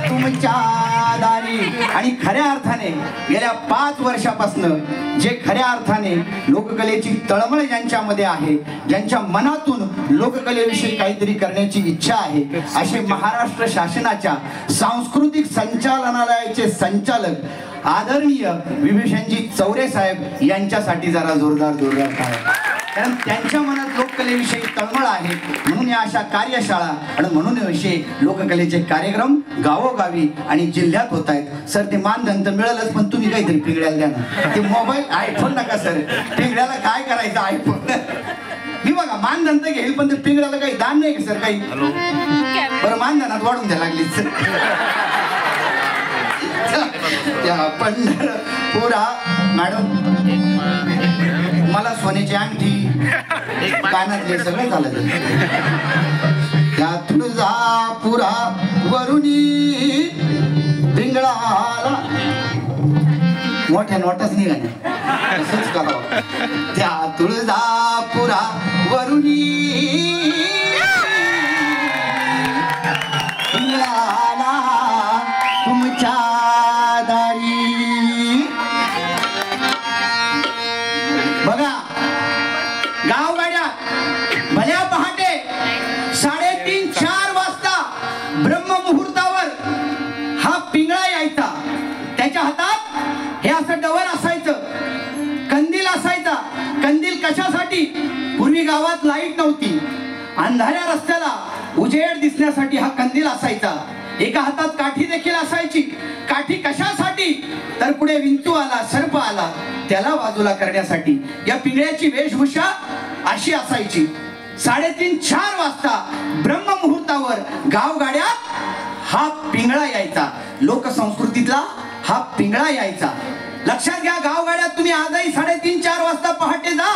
तुमच्या दारी. आणि खऱ्या अर्थाने गेल्या 5 वर्षापासून जे खऱ्या अर्थाने लोककलेची तळमळ ज्यांच्यामध्ये आहे, ज्यांच्या मनातून लोककलेविषयी काहीतरी करण्याची इच्छा आहे, असे महाराष्ट्र शासनाच्या सांस्कृतिक संचालनालयाचे संचालक आदरणीय विभूषणजी चौरे साहेब यांच्यासाठी जरा जोरदार टाळ्या. कारण त्यांच्या मनात लोककलेविषयी तळमळ आहे, म्हणून या अशा कार्यशाळा आणि म्हणून विषयी लोककलेचे कार्यक्रम गावोगावी आणि जिल्ह्यात होत आहेत. सर ते मानधन तर मिळालंच, पण तुम्ही काहीतरी पिंगळ्याला द्या ना. ते मोबाईल आयफोन नका सर, पिंगळ्याला काय करायचं आयफोन. मी बघा मानधन तर घेईल, पण ते पिंगळ्याला काही दान नाही का सर काही. बरं मानधनात वाढून द्या लागली सर. त्या पंढरपुरा मॅडम मला सोन्याची अंगठी कानातले सगळं झालं. त्या तुळजापुरा वरुणी पिंगळाला मोठ्या नोटच निघाल्या. असंच करावं. त्या तुळजापुरा वरुणी पिंगळाला तुमच्या दारी. बघा गावगाड्यात भल्या पहाटे 3:30-4 वाजता ब्रह्ममुहूर्तावर हा पिंगळा यायचा. त्याच्या हातात हे असं डवर असायचं, कंदील असायचा. कंदील कशासाठी? पूर्वी गावात लाईट नव्हती, अंधाऱ्या रस्त्याला उजेड दिसण्यासाठी हा कंदील असायचा. एका हातात काठी देखील असायची. काठी कशासाठी? तर पुढे विंचू आला, सर्प आला, त्याला बाजूला करण्यासाठी. या पिंगळ्याची वेशभूषा अशी असायची. 3:30-4 वाजता ब्रह्ममुहूर्तावर गावगाड्यात हा पिंगळा यायचा. लोकसंस्कृतीतला हा पिंगळा यायचा. लक्षात घ्या, गावगाड्यात तुम्ही आजही 3:30-4 वाजता पहाटे जा.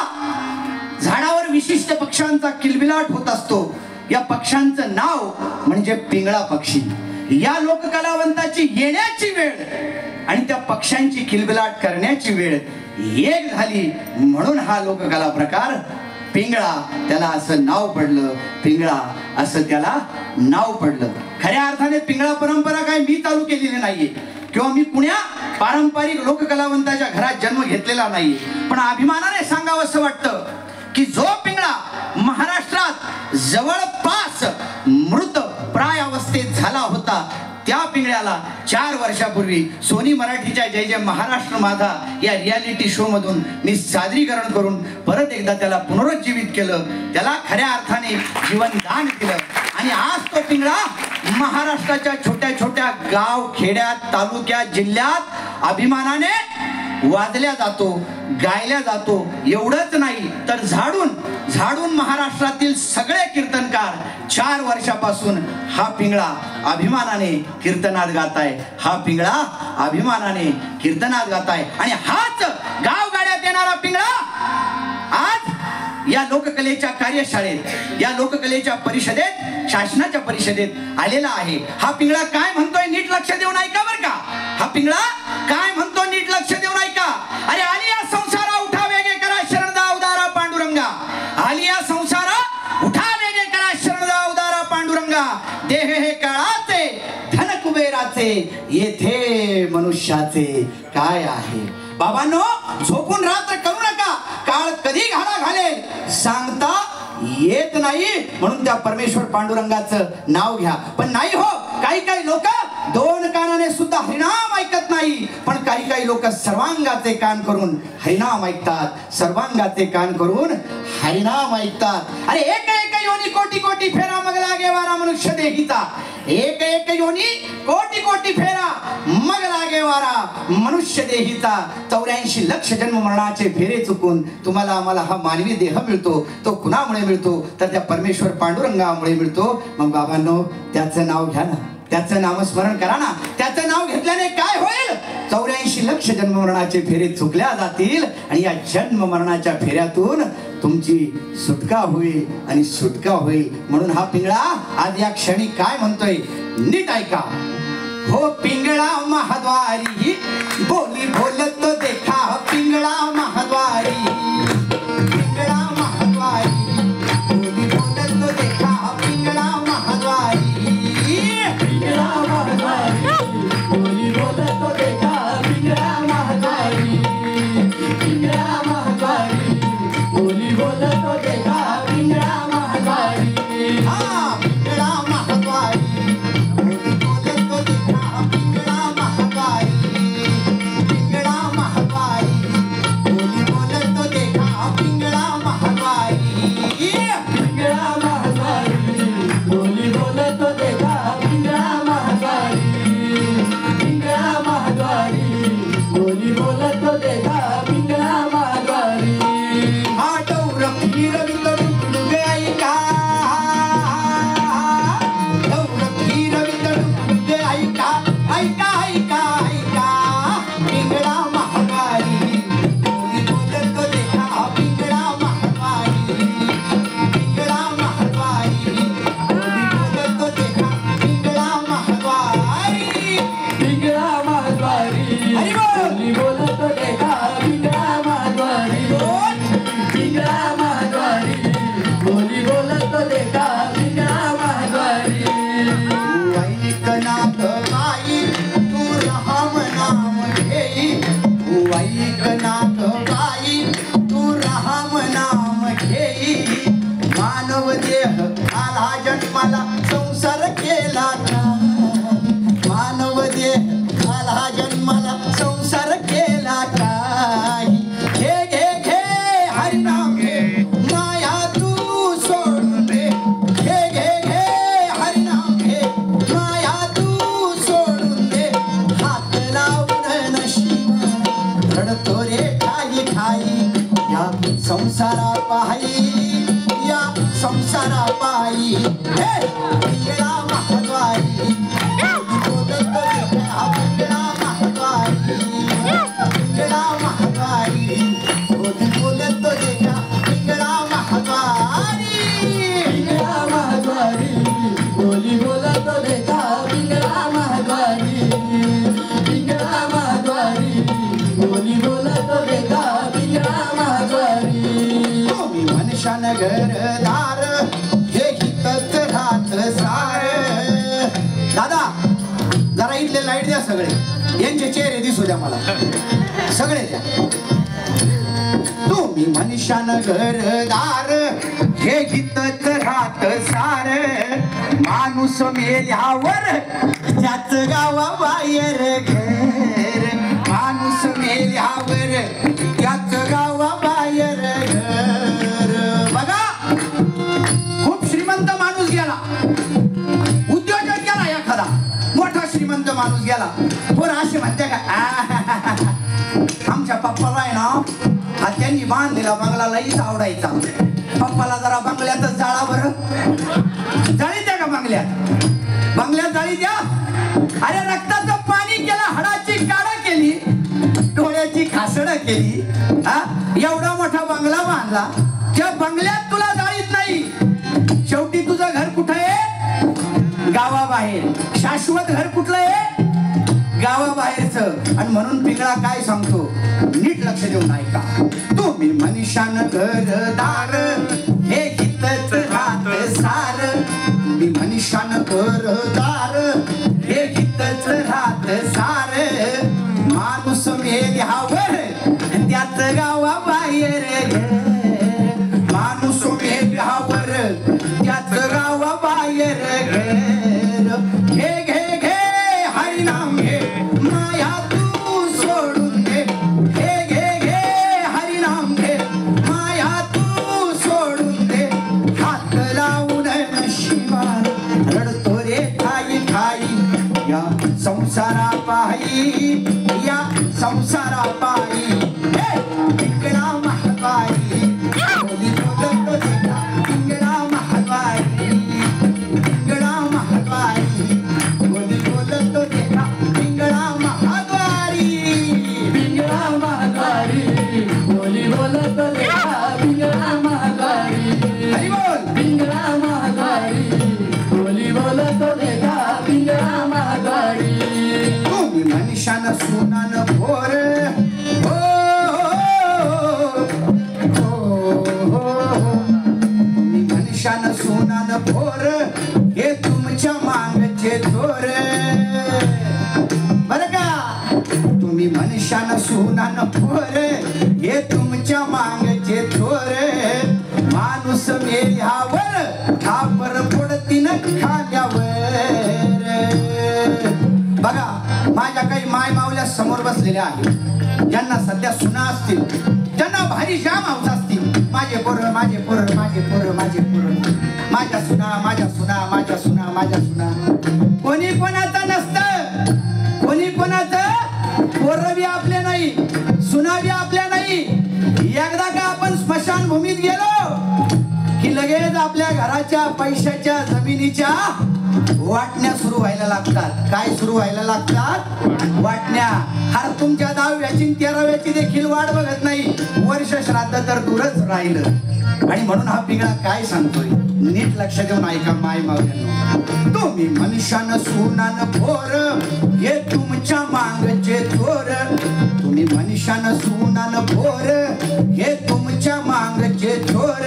झाडावर विशिष्ट पक्ष्यांचा किलबिलाट होत असतो. या पक्ष्यांचं नाव म्हणजे पिंगळा पक्षी. या लोककलावंताची येण्याची वेळ आणि त्या पक्ष्यांची किलबिलाट करण्याची वेळ एक झाली, म्हणून हा लोककला प्रकार पिंगळा त्याला असं नाव पडलं. पिंगळा असं त्याला नाव पडलं. खऱ्या अर्थाने पिंगळा परंपरा काय मी चालू केलेली नाहीये किंवा मी पुण्या पारंपरिक लोककलावंताच्या घरात जन्म घेतलेला नाहीये. पण अभिमानाने सांगावंसं वाटतं की जो पिंगळा महाराष्ट्रात जवळपास मृत प्राय अवस्थेत झाला होता, त्या पिंगळ्याला 4 वर्षापूर्वी सोनी मराठीच्या जय जय महाराष्ट्र माझा या रियालिटी शो मधून मी सादरीकरण करून परत एकदा त्याला पुनरुज्जीवित केलं. त्याला खऱ्या अर्थाने जीवनदान केलं. आणि आज तो पिंगळा महाराष्ट्राच्या छोट्या छोट्या गाव, खेड्यात, तालुक्यात, जिल्ह्यात अभिमानाने वाजल्या जातो, गायल्या जातो. एवढंच नाही तर झाडून झाडून महाराष्ट्रातील सगळे कीर्तनकार 4 वर्षापासून हा पिंगळा अभिमानाने कीर्तनात गाताय. हा पिंगळा अभिमानाने कीर्तनात गाताय. आणि हाच गावगाड्यात येणारा पिंगळा आज या लोककलेच्या कार्यशाळेत, या लोककलेच्या परिषदेत, शासनाच्या परिषदेत आलेला आहे. हा पिंगळा काय म्हणतोय नीट लक्ष देऊन ऐका बर का. हा पिंगळा काय म्हणतो नीट लक्ष देऊन ऐका. अरे आली या संसारा उठा वेगे करा शरणदा उदारा पांडुरंगा. आली या संसारा उठा वेगे करा शरणदा उदारा पांडुरंगा. देह हे काळाचे धन कुबेराचे, येथे मनुष्याचे काय आहे. बाबांनो, झोपून रात्र करू नका. काळ कधी घाला घालेल सांगता येत नाही. म्हणून त्या परमेश्वर पांडुरंगाचं नाव घ्या. पण नाही हो, काही लोक 2 कानाने सुद्धा हरिनाम ऐकत नाही. पण काही लोक सर्वांगाचे कान करून हरिनाम ऐकतात. सर्वांगाचे कान करून हरिनाम ऐकतात. अरे एक योनी कोटी कोटी फेरा मग लागे वारा मनुष्य देहीचा. एक योनी कोटी कोटी फेरा मग लागे वारा मनुष्य देहीचा. 84 लक्ष जन्म मरणाचे फेरे चुकून तुम्हाला आम्हाला हा मानवी देह मिळतो. तो कुणामुळे मिळतो तर त्या परमेश्वर पांडुरंगामुळे मिळतो. मग बाबांनो, त्याचं नाव घ्या ना, त्याचं नामस्मरण करा ना. त्याचं नाव घेतल्याने काय होईल? 84 लक्ष जन्म मरणाचे फेरे चुकल्या जातील आणि या जन्म मरणाच्या फेऱ्यातून तुमची सुटका होईल आणि सुटका होईल. म्हणून हा पिंगळा आज या क्षणी काय म्हणतोय नीट ऐका. हो पिंगळा महाद्वारी बोली बोलत देखा. पिंगळा महाद्वारी, पिंगळा महाद्वारी बोली बोलत देखा. पिंगळा महाद्वारी, पिंगळा महाद्वारी. घरदार हे हितच राहत सार. दादा जरा इथले लाईट द्या सगळे, यांचे चेहरे दिसू द्या मला सगळे द्या. तुम्ही मनुष्यान घरदार हे हितच राहत सार. माणूस मेल्यावर त्याच गावाबाहेर घर. माणूस मेल्यावर त्याच गावाबाहेर घर. बघा खूप श्रीमंत माणूस गेला, उद्योजक गेला, एखादा मोठा श्रीमंत माणूस गेला, पोरं अशी म्हणते का आमच्या पप्पाला आहे ना हा त्यांनी बांधलेला बंगला लईच आवडायचा. पप्पाला जरा बंगल्यातच जाळा बरं. जाळी द्या का बंगल्यात, बंगल्यात जाळी द्या. अरे रक्ताचं पाणी केलं, हाडाची काढा केली, डोळ्याची खासडं केली. हा एवढा मोठा बंगला बांधला, त्या बंगल्यात तुला जाळीत नाही. शेवटी तुझं घर कुठं आहे? गावाबाहेर. शाश्वत घर कुठलं आहे? गावाबाहेरचं. आणि म्हणून पिंगळा काय सांगतो, नीट लक्ष देऊन ऐका. तुम्ही मनुष्यान घरदार हे हितच राहत सार. तुम्ही मनुष्यान घरदार हे हितच राहत सार. माणूस मेल्यावर त्याच गावाबाहेर घर. माणूस मेल्यावर त्याच गावाबाहेर घर. घे घे घे हरिनाम घे, माया तू सोडून दे. घे घे घे हरिनाम घे, माया तू सोडून दे. हात लावून नशिबार रडतो रे ठाई ठाई. या संसारा पायी, या संसारा पायी. पिंगळा महाबाई बोली बोलत देता. पिंगळा महाबाई, पिंगळा महाबाई बोली बोलत देता. पिंगळा महाद्वारी, पिंगळा महाद्वारी बोली बोलत देता. पिंगळा महाद्वारी, हरी बोल. पिंगळा महाद्वारी बोली बोलत देता. पिंगळा महाद्वारी. तुम्ही मनुष्यानं सुनानं भोर. तुम्ही मनुष्यानं सुनानं भोर हे तुमच्या मागचे चोर. बर का, तुम्ही मनुष्यानं सुनानं भोर हे तुमच्या मागचे चोर. माणूस मेल्यावर खापर पडतीन खाल्यावर. बघा माझ्या काही माय मावल्या समोर बसलेल्या आहेत, ज्यांना सध्या सुना असतील, ज्यांना भारी जाम हौस असतील. माझे पोरं, माझे पोरं, माझे पोरं, माझे पोरं, माझ्या सुना, माझ्या सुना, माझ्या सुना, माझ्या सुना. कोणी कोणाचं नसतं, कोणी कोणाचं. पोरं बी आपले नाही, सुना बी आपल्या नाही. एकदा का आपण स्मशानभूमीत गेलो की लगेच आपल्या घराच्या, पैशाच्या, जमिनीच्या वाटण्या सुरू व्हायला लागतात. काय सुरू व्हायला लागतात? वाटण्या. हर तुमच्या 10व्याची 13व्याची देखील वाट बघत नाही. वर्ष श्राद्ध तर दूरच राहिलं. आणि म्हणून हा पिंगळा काय सांगतोय, नीट लक्ष देऊन ऐका माय मावल्यांनो. तुम्ही मनुष्यानं सुनानं भोर हे तुमच्या मागचे चोर. तुम्ही मनुष्यानं सुनानं भोर हे तुमच्या मागचे चोर.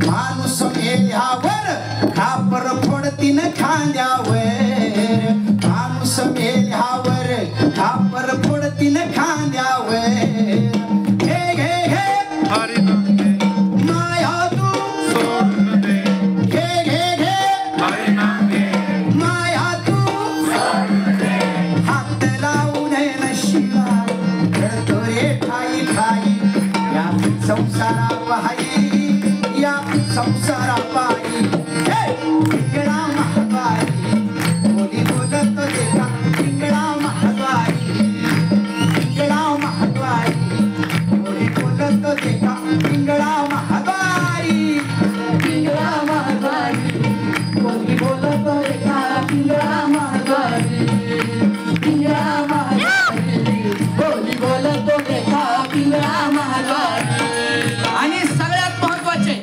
माणूस मेल्यावर खापर फोडतीन खांद्यावर. माणूस मेल्यावर खापर फोडतीन खांद्यावर. घे घे घे माया तू सोडून दे. घे घे घे माया तू सोडून दे. हात लावून नशिबार रडतो रे ठाई ठाई. या संसारा पायी, या संसारा पायी. पिंगळा महाद्वारी बोली बोलत देता. पिंगळा महाद्वारी, पिंगळा महाद्वारी बोली बोलत देता. पिंगळा महाद्वारी, पिंगळा महाद्वारी बोली बोलत देता. पिंगळा महाद्वारी, पिंगळा महाद्वारी बोली बोलत देता. पिंगळा महाद्वारी. आणि सगळ्यात महत्वाचे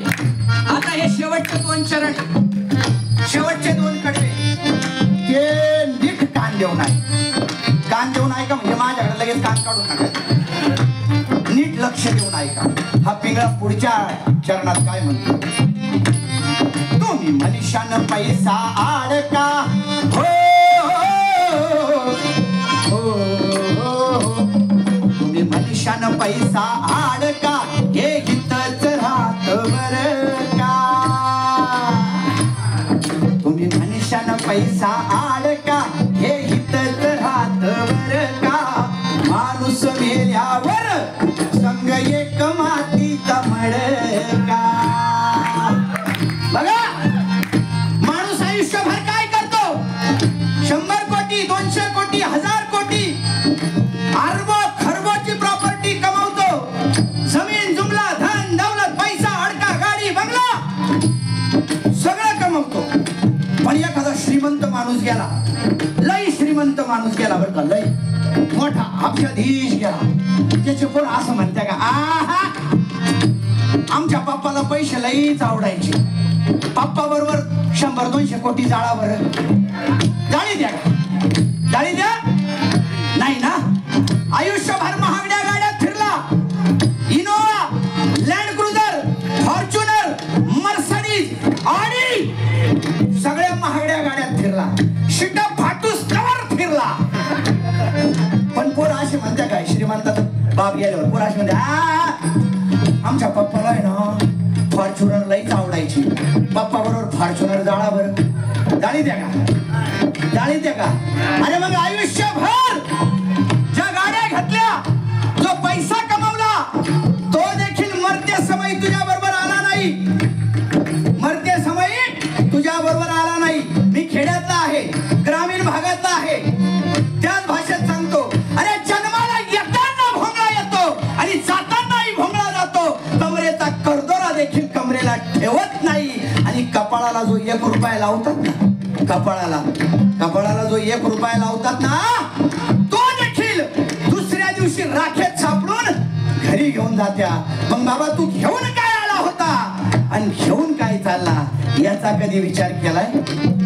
आता हे शेवटचे 2 चरण, शेवटचे 2 कडवे ते नीट कान देऊन आहे. कान देऊन ऐका म्हणजे माझ्याकडे लगेच कान काढून नका. नीट लक्ष देऊन ऐका. हा पिंगळा पुढच्या चरणात काय म्हणतो, तुम्ही मनुष्यानं पैसा आडका हो, हो, हो, तुम्ही मनुष्यानं पैसा आडका हे हितच राहत बर का, तुम्ही मनुष्यानं पैसा आडका हे हितच राहत बर का, माणूस मेल्यावर संग एक मातीचा मडका. बघा माणूस आयुष्यभर काय करतो, 100 कोटी 200 कोटी 1000 कोटी अरब खरबोची प्रॉपर्टी कमवतो, जमीन जुमला धन दौलत पैसा अडका गाडी बंगला सगळं कमवतो. पण एखादा श्रीमंत माणूस गेला, लय श्रीमंत माणूस गेला बरं का, लय मोठा अब्जाधीश गेला, त्याचे कोण असं म्हणते का, आहा आमच्या पप्पाला पैसे लईच आवडायचे, पप्पा बरोबर 100-200 कोटी जाळा बरं, जाळी द्या, जाळी द्या नाही ना. आयुष्यभर महागड्या गाड्यात फिरला, Innova land cruiser Fortuner Mercedes Audi सगळ्या महागड्या गाड्यात फिरला, शिटा फाटूस कवर फिरला. पण पोरं असे म्हणते काय, श्रीमंतात बाप गेल्यावर पोरं असे म्हणते, आमच्या पप्पाला आहे ना फॉर्च्युनर लईच आवडायची, पप्पा बरोबर फॉर्च्युनर जाळा बरं, जाळी द्या का, जाळी द्या का. अरे मग आयुष्यभर ज्या गाड्या घेतल्या, जो पैसा कमवला, तो देखील मरते समय तुझ्या बरोबर आला नाही, मरते समय तुझ्या बरोबर आला नाही. मी खेड्यातला आहे, ग्रामीण भागातला आहे, त्याच भाषेत सांगतो, अरे जन्माला येताना भोंगळा येतो आणि जातानाही भोंगळा जातो, कमरेचा करदोरा देखील कमरेला ठेवत नाही. आणि कपाळाला जो 1 रुपया लावतात ना, कपाळाला जो 1 रुपया लावतात ना, तो देखील दुसऱ्या दिवशी राखेत सापडून घरी घेऊन जात्या. मग बाबा तू घेऊन काय आला होता आणि घेऊन काय चालला, याचा कधी विचार केलाय,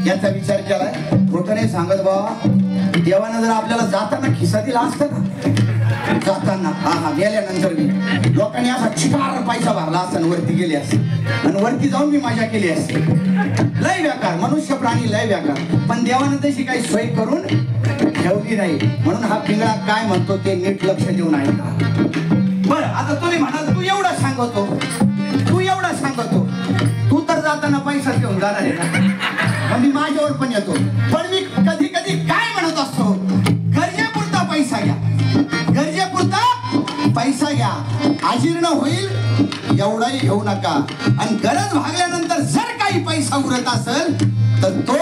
याचा विचार केलाय. खोटं नाही सांगत बाबा, देवानं जर आपल्याला जाताना खिसा दिला असता ना, जाताना हा गेल्यानंतर मी लोकांनी असा चिकार पैसा भरला असता, वरती गेले असते आणि वरती जाऊन मी मजा केली असते. लय व्याकार, मनुष्य प्राणी लय व्याकार, पण देवानं तशी काही सोय करून ठेवली नाही. म्हणून हा पिंगळा काय म्हणतो ते नीट लक्ष देऊन ऐका. बरं आता तुम्ही म्हणाल तू एवढा सांगतो, तू एवढा सांगतो, तू तर जाताना पैसा घेऊन जाणार आहे ना, मी माझ्यावर पण येतो. पण मी कधी कधी काय म्हणत असतो, गरजेपुरता पैसा घ्या, गरजेपुरता पैसा घ्या, अजीर्ण होईल एवढाही घेऊ नका. आणि गरज भागल्यानंतर जर काही पैसा उरत असेल तर तो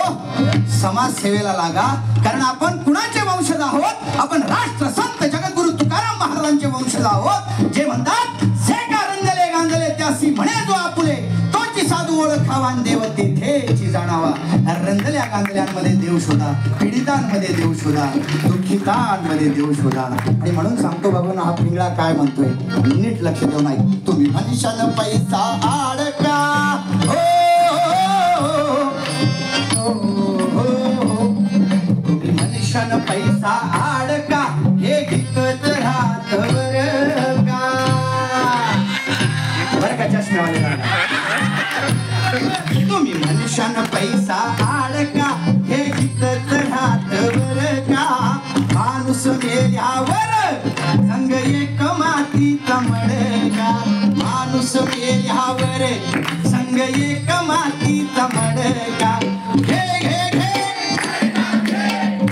समाजसेवेला लागा. कारण आपण कुणाचे वंशज आहोत, आपण राष्ट्रसंत जगद्गुरु तुकाराम महाराजांचे वंशज आहोत, जे म्हणतात जे का रंगले गांधले त्यासी म्हणे जो आपुले, तोची साधू ओळखावा देव तिथेची जाणावा. रंगल्या गांधल्यांमध्ये देव शोधा, पीडितांमध्ये देव शोधा, दुःखितांमध्ये देव शोधा. आणि म्हणून सांगतो बाबा हा पिंगळा काय म्हणतोय, नीट लक्ष देऊन ऐक. तुम्ही मनुष्यानं पैसा आडका हो, तुम्ही मनुष्यानं पैसा आडका हे गीतच राहत बरं का. बरं का चष्म्यावाले, तुम्ही मनुष्यानं पैसा आडका हे गीतच राहत बरं का. माणूस मेल्यावर संग एक मातीचा मडका, माणूस मेल्यावर संग एक मातीचा मडका. घे घे घे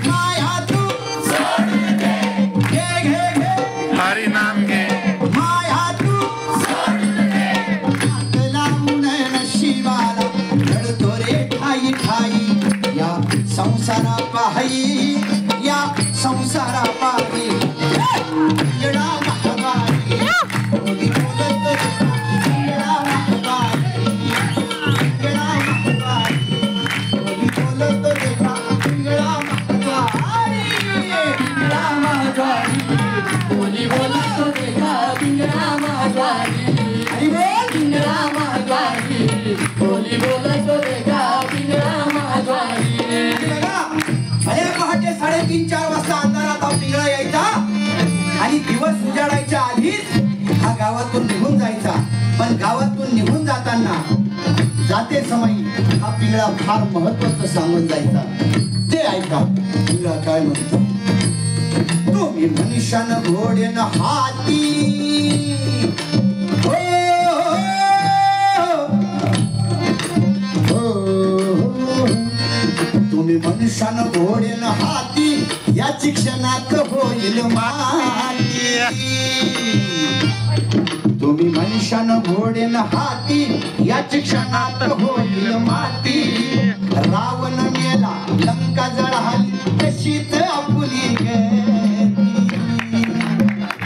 माया तू सोड दे, घे घे घे हरी नाम घे माया तू सोड दे. लावून नशिबाला घडतो रे ठाई ठाई, या संसारा पाही, या संसारा पाही. येडा महाबाई कोणी बोलत येडा महाबाई, येडा महाबाई कोणी बोलत देखा, येडा महाबाई, पिंगळा महाद्वारी, कोणी बोलतो देखा, पिंगळा महाद्वारी. आणि बोल पिंगळा महाद्वारी, कोणी बोलतो देखा, पिंगळा महाद्वारी. भले पहाटे 3:30-4 वाजता अंधारात हा पिंगळा यायचा आणि दिवस उजाडायच्या आधीच हा गावातून निघून जायचा. पण गावातून निघून समयी हा पिंगळा फार महत्वाचं सांगून जायचा. ते ऐका. पिंगळा काय म्हणतो? तुम्ही मनुष्यानं घोडेन हाती हो, हो, हो. तुम्ही मनुष्यानं घोडेन हाती याची क्षणात होईल माती. तुम्ही मनुष्यानं घोडेन हाती याची क्षणात होईल माती. रावण मेला लंका जळाली तशीच आपुली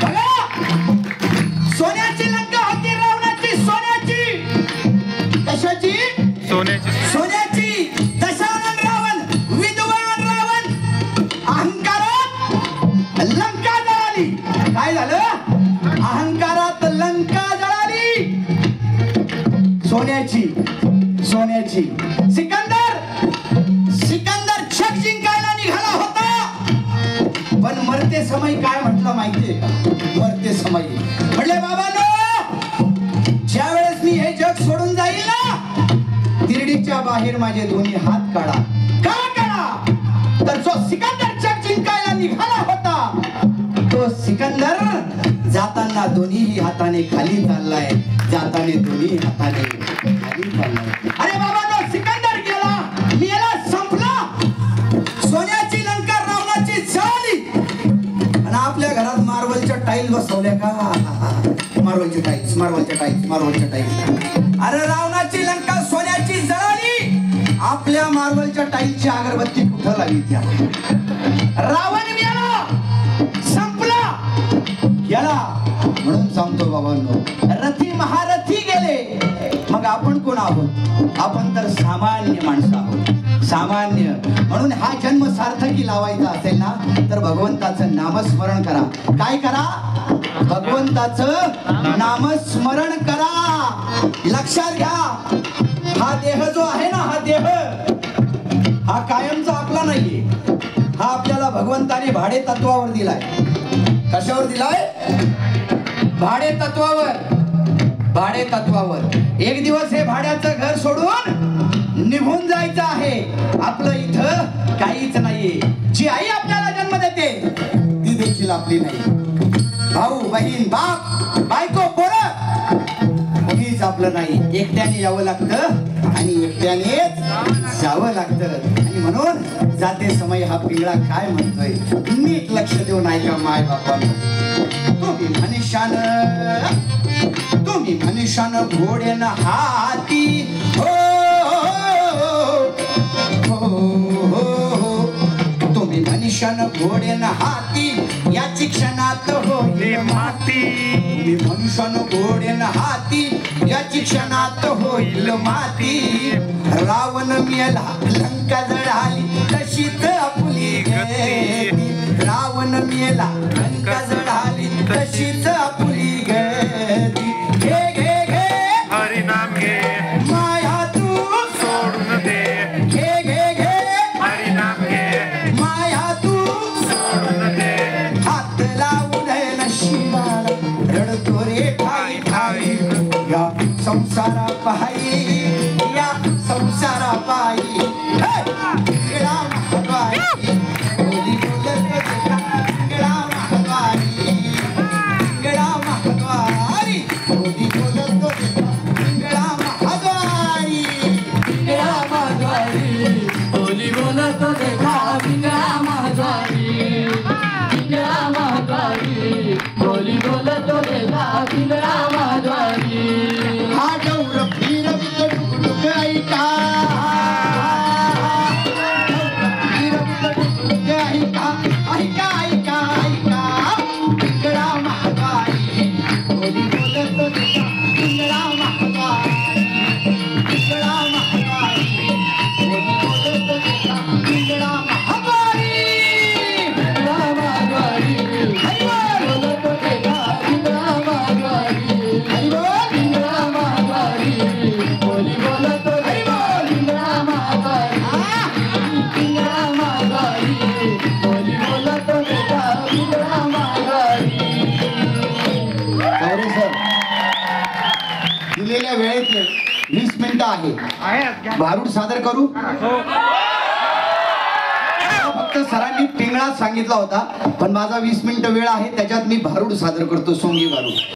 बघा. सोन्याची लंका होती रावणाची. सोन्याची कशाची? सोन्याची. दशानन रावण विद्वान रावण अहंकारात लंका जळाली. काय झालं? अहंकारात लंका जळाली. सोन्याची सोन्याची. सिकंदर जग जिंकायला निघाला होता. पण मरते समय काय म्हटलं माहितीये का? मरते समय म्हटले बाबांनो, ज्या वेळेस मी हे जग सोडून जाईल ना, तिरडीच्या बाहेर माझे दोन्ही हात काढा. का काढा? तर जो सिकंदर जग जिंकायला निघाला होता, तो सिकंदर जाताना दोन्ही हाताने खाली चाललाय. जाताने दोन्ही हाताने खाली चाललाय. अरे बाबा, तो सिकंदर गेला, मेला, संपला. सोन्याची लंका रावणाची झाली. आणि आपल्या घरात मार्बलच्या टाईल्स बसवल्या का? मार्बलच्या टाईल्स. अरे रावणाची लंका सोन्याची जळाली. आपल्या मार्बलच्या टाईल्सची अगरबत्ती कुठं लागली? त्या रावण मेला, संपला, गेला. म्हणून सांगतो बाबांनो, रथी महारथी गेले. मग आपण कोण आहोत? आपण तर सामान्य माणसं आहोत. सामान्य. म्हणून हा जन्म सार्थकी लावायचा असेल ना, तर भगवंताचं नामस्मरण करा. काय करा? भगवंताचं नामस्मरण करा. लक्षात घ्या, हा देह जो आहे ना, हा देह हा कायमचा आपला नाहीये. हा आपल्याला भगवंताने भाडे तत्वावर दिलाय. कशावर दिलाय? भाडे तत्वावर. एक दिवस हे भाड्याचं घर सोडून निघून जायचं आहे. आपलं इथं काहीच नाहीये. जी आई आपल्याला जन्म देते ती देखील आपली नाही. भाऊ, बहीण, बाप, बायको, पोरं कोणीच आपलं नाही. एकट्याने यावं लागतं आणि एकट्यानेच जावं लागतं. आणि म्हणून जाते समय हा पिंगळा काय म्हणतोय, नीट लक्ष देऊन ऐका माय बापांनो. तुम्ही मनुष्यानं घोडेन हाती हो, हो, हो, हो. तुम्ही मनुष्यानं घोडेन हाती याची क्षणात होईल माती. तुम्ही मनुष्यानं घोडेन हाती याची क्षणात होईल माती. रावण मेला लंका जळाली तशीच आपुली गती. रावण मेला लंका जळाली तशीच आपुली गती. घे घे घे हरिनाम घे, माया तू सोडून दे. घे घे घे हरिनाम घे, माया तू सोडून दे. हात लावून नशिबाला रडतो रे ठाई ठाई. या संसारा पायी, या संसारा पायी. पिंगळा महाद्वारी, बोली बोलत होता पिंगळा महाद्वारी. पिंगळा महाद्वारी, बोली बोलत होता पिंगळा महाद्वारी. पिंगळा महाद्वारी, बोली बोलत देखा पिंगळा महाद्वारी. पिंगळा महाद्वारी, बोली बोलत देखा पिंगळा महाद्वारी. हा गौर फिरवित डुकडुक ऐका. ऐका ऐका ऐका ऐका. पिंगळा महाद्वारी, बोली बोलत होता पिंगळा महाद्वारी. पिंगळा महाद्वारी, बोली बोलत होता पिंगळा महाद्वारी. पिंगळा महाद्वारी, बोलत देखा पिंगळा महाद्वारी. पिंगळा महाद्वारी, बोली बोलत देखा पिंगळा महाद्वारी. पिंगळा महाद्वारी, बोली बोलत देखा पिंगळा महाद्वारी. गौरी सर, दिलेल्या वेळेत 20 मिनिटं आहे. भारूड सादर करू. फक्त सरांनी पिंगळा सांगितला होता, पण माझा 20 मिनिटं वेळ आहे, त्याच्यात मी भारूड सादर करतो, सोंगी भारूड.